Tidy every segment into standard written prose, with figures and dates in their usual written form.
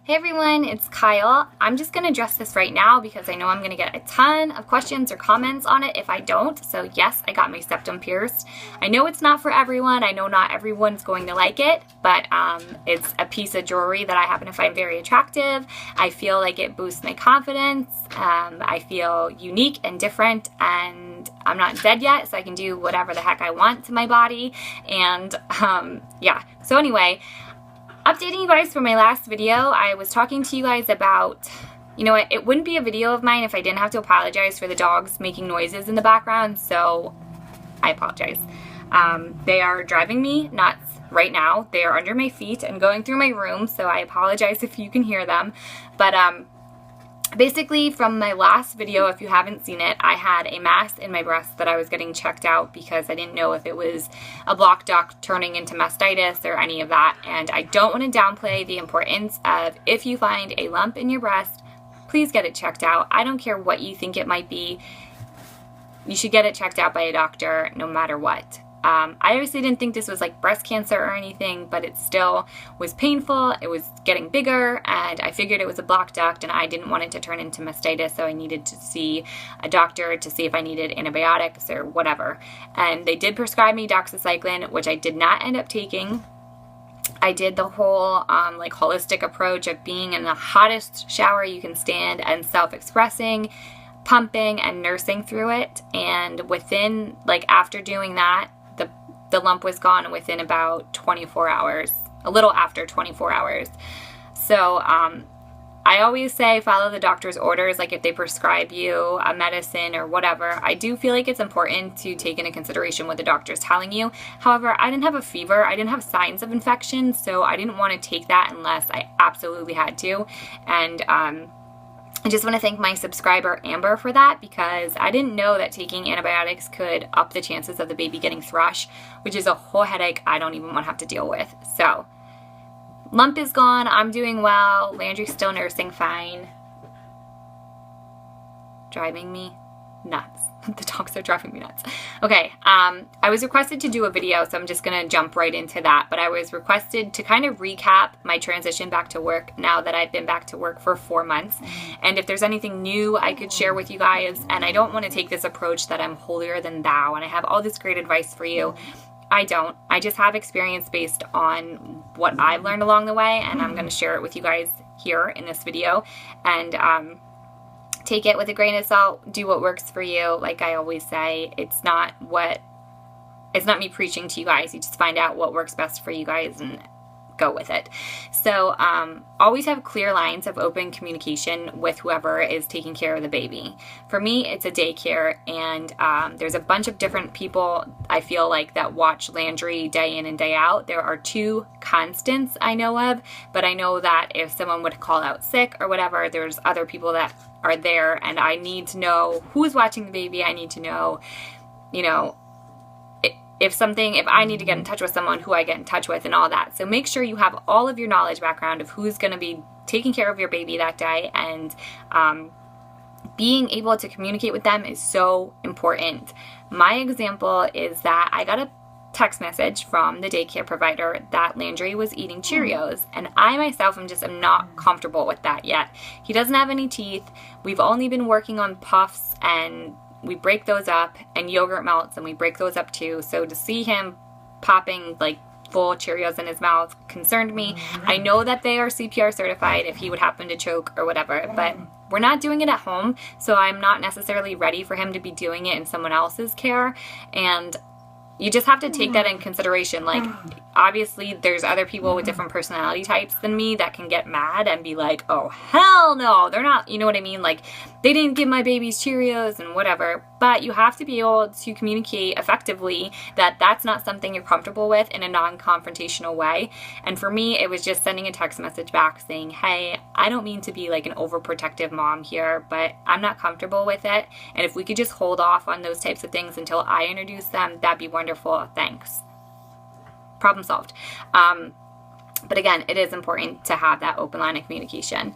Hey everyone, it's Kyle. I'm just going to address this right now because I know I'm going to get a ton of questions or comments on it if I don't. So yes, I got my septum pierced. I know it's not for everyone. I know not everyone's going to like it, but it's a piece of jewelry that I happen to find very attractive. I feel like it boosts my confidence. I feel unique and different, and I'm not dead yet, so I can do whatever the heck I want to my body. And yeah, so anyway, updating you guys for my last video, I was talking to you guys about, you know what, it wouldn't be a video of mine if I didn't have to apologize for the dogs making noises in the background, so I apologize. They are driving me nuts right now. They are under my feet and going through my room, so I apologize if you can hear them. But basically, from my last video, if you haven't seen it, I had a mass in my breast that I was getting checked out because I didn't know if it was a blocked duct turning into mastitis or any of that. And I don't want to downplay the importance of, if you find a lump in your breast, please get it checked out. I don't care what you think it might be. You should get it checked out by a doctor no matter what. I obviously didn't think this was like breast cancer or anything, but it still was painful. It was getting bigger, and I figured it was a blocked duct, and I didn't want it to turn into mastitis, so I needed to see a doctor to see if I needed antibiotics or whatever. And they did prescribe me doxycycline, which I did not end up taking. I did the whole like holistic approach of being in the hottest shower you can stand and self-expressing, pumping and nursing through it. And within, like, after doing that, the lump was gone within about 24 hours, a little after 24 hours. So I always say follow the doctor's orders. Like, if they prescribe you a medicine or whatever, I do feel like it's important to take into consideration what the doctor's telling you. However, I didn't have a fever. I didn't have signs of infection, so I didn't want to take that unless I absolutely had to. And I just want to thank my subscriber Amber for that, because I didn't know that taking antibiotics could up the chances of the baby getting thrush, which is a whole headache I don't even want to have to deal with. So, lump is gone. I'm doing well. Landry's still nursing fine. Driving me nuts. The dogs are driving me nuts. Okay, I was requested to do a video, so I'm just going to jump right into that. But I was requested to kind of recap my transition back to work now that I've been back to work for 4 months. And if there's anything new I could share with you guys, and I don't want to take this approach that I'm holier than thou and I have all this great advice for you. I don't. I just have experience based on what I've learned along the way, and I'm going to share it with you guys here in this video. And take it with a grain of salt, do what works for you. Like I always say, it's not me preaching to you guys. You just find out what works best for you guys and go with it. So always have clear lines of open communication with whoever is taking care of the baby. For me, it's a daycare, and there's a bunch of different people I feel like that watch Landry day in and day out. There are 2 constants I know of, but I know that if someone would call out sick or whatever, there's other people that are there, and I need to know who's watching the baby. I need to know, you know, if I need to get in touch with someone, who I get in touch with and all that. So make sure you have all of your knowledge background of who's going to be taking care of your baby that day, and being able to communicate with them is so important. My example is that I got a text message from the daycare provider that Landry was eating Cheerios, and I myself am not comfortable with that yet. He doesn't have any teeth. We've only been working on puffs, and we break those up, and yogurt melts, and we break those up too. So to see him popping like full Cheerios in his mouth concerned me. I know that they are CPR certified if he would happen to choke or whatever, but we're not doing it at home, so I'm not necessarily ready for him to be doing it in someone else's care. And you just have to take that in consideration. Like, obviously, there's other people with different personality types than me that can get mad and be like, oh, hell no, they're not, you know what I mean? Like, they didn't give my babies Cheerios and whatever. But you have to be able to communicate effectively that that's not something you're comfortable with in a non-confrontational way. And for me, it was just sending a text message back saying, hey, I don't mean to be like an overprotective mom here, but I'm not comfortable with it. And if we could just hold off on those types of things until I introduce them, that'd be wonderful. Thanks. Problem solved. But again, it is important to have that open line of communication.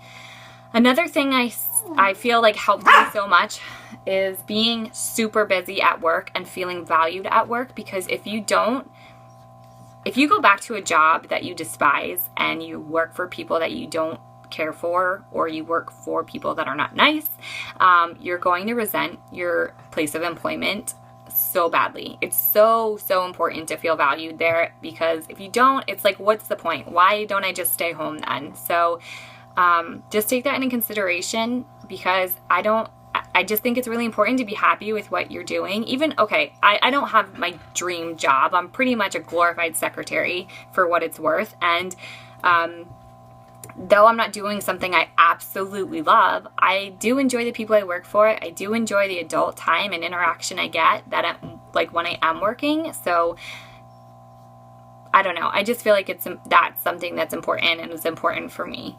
Another thing I feel like helped me so much is being super busy at work and feeling valued at work, because if you go back to a job that you despise and you work for people that you don't care for, or you work for people that are not nice, you're going to resent your place of employment so badly. It's so important to feel valued there, because if you don't, it's like, what's the point? Why don't I just stay home then? So just take that into consideration, because I just think it's really important to be happy with what you're doing. Even, okay, I don't have my dream job. I'm pretty much a glorified secretary for what it's worth. And though I'm not doing something I absolutely love, I do enjoy the people I work for. I do enjoy the adult time and interaction I get like when I am working. So I don't know. I just feel like that's something that's important, and it's important for me.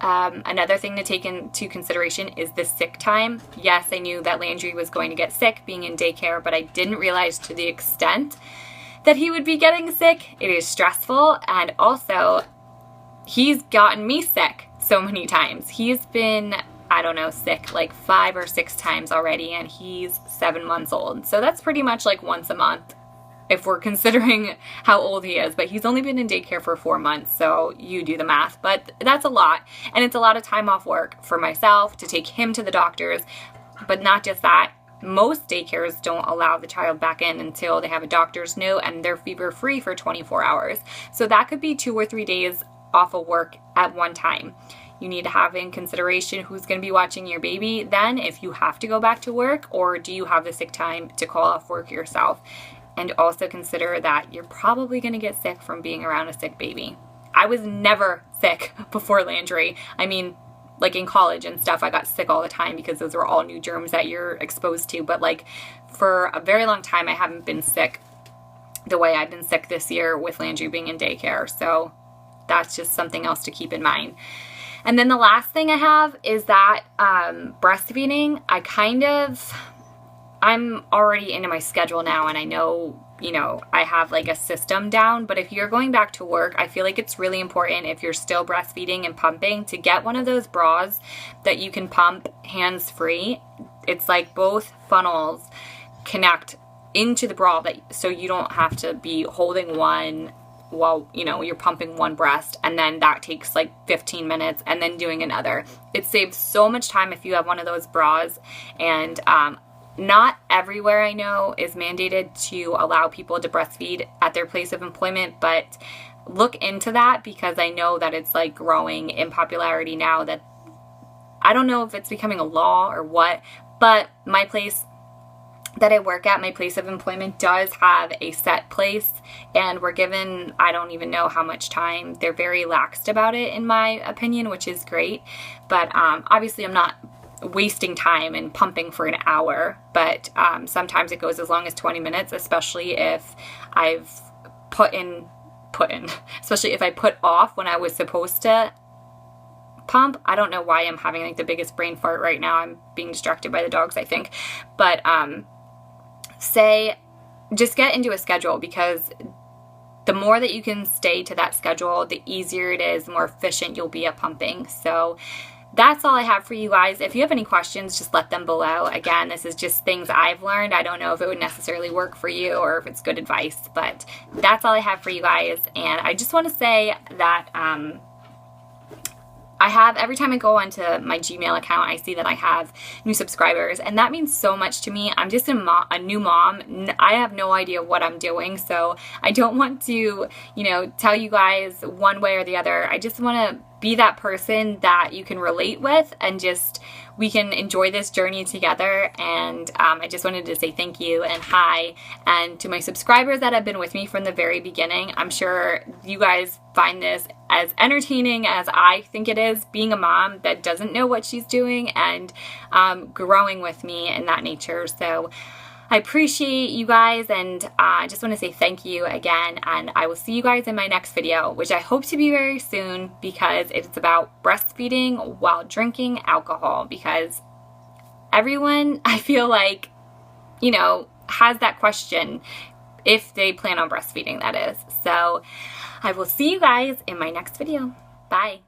Another thing to take into consideration is the sick time. Yes, I knew that Landry was going to get sick being in daycare, but I didn't realize to the extent that he would be getting sick. It is stressful, and also he's gotten me sick so many times. He's been, I don't know, sick like 5 or 6 times already, and he's 7 months old. So that's pretty much like once a month if we're considering how old he is. But he's only been in daycare for 4 months, so you do the math. But that's a lot, and it's a lot of time off work for myself to take him to the doctors. But not just that, most daycares don't allow the child back in until they have a doctor's note, and they're fever-free for 24 hours. So that could be 2 or 3 days off of work at one time. You need to have in consideration who's going to be watching your baby then, if you have to go back to work, or do you have the sick time to call off work yourself. And also consider that you're probably going to get sick from being around a sick baby. I was never sick before Landry. I mean, like in college and stuff, I got sick all the time because those are all new germs that you're exposed to. But like for a very long time, I haven't been sick the way I've been sick this year with Landry being in daycare. So that's just something else to keep in mind. And then the last thing I have is that breastfeeding, I'm already into my schedule now, and I know, I have like a system down. But if you're going back to work, I feel like it's really important, if you're still breastfeeding and pumping, to get one of those bras that you can pump hands-free. It's like both funnels connect into the bra, so you don't have to be holding one while, you're pumping one breast, and then that takes like 15 minutes, and then doing another. It saves so much time if you have one of those bras. And not everywhere I know is mandated to allow people to breastfeed at their place of employment, but look into that, because I know that it's like growing in popularity now. That I don't know if it's becoming a law or what, but my place that I work at, my place of employment, does have a set place, and we're given, I don't even know how much time. They're very laxed about it, in my opinion, which is great. But obviously I'm not wasting time and pumping for an hour, but sometimes it goes as long as 20 minutes, especially if I've especially if I put off when I was supposed to pump. I don't know why I'm having like the biggest brain fart right now. I'm being distracted by the dogs, I think. But just get into a schedule, because the more that you can stay to that schedule, the easier it is, the more efficient you'll be at pumping. So that's all I have for you guys. If you have any questions, just let them below. Again, this is just things I've learned. I don't know if it would necessarily work for you or if it's good advice, but that's all I have for you guys. And I just want to say that I have, every time I go onto my Gmail account, I see that I have new subscribers, and that means so much to me. I'm just a new mom. I have no idea what I'm doing, so I don't want to, tell you guys one way or the other. I just want to be that person that you can relate with, and we can enjoy this journey together. And I just wanted to say thank you and hi. And to my subscribers that have been with me from the very beginning, I'm sure you guys find this as entertaining as I think it is, being a mom that doesn't know what she's doing, and growing with me in that nature. So I appreciate you guys, and I just want to say thank you again, and I will see you guys in my next video, which I hope to be very soon, because it's about breastfeeding while drinking alcohol, because everyone, I feel like, has that question, if they plan on breastfeeding, that is. So I will see you guys in my next video. Bye.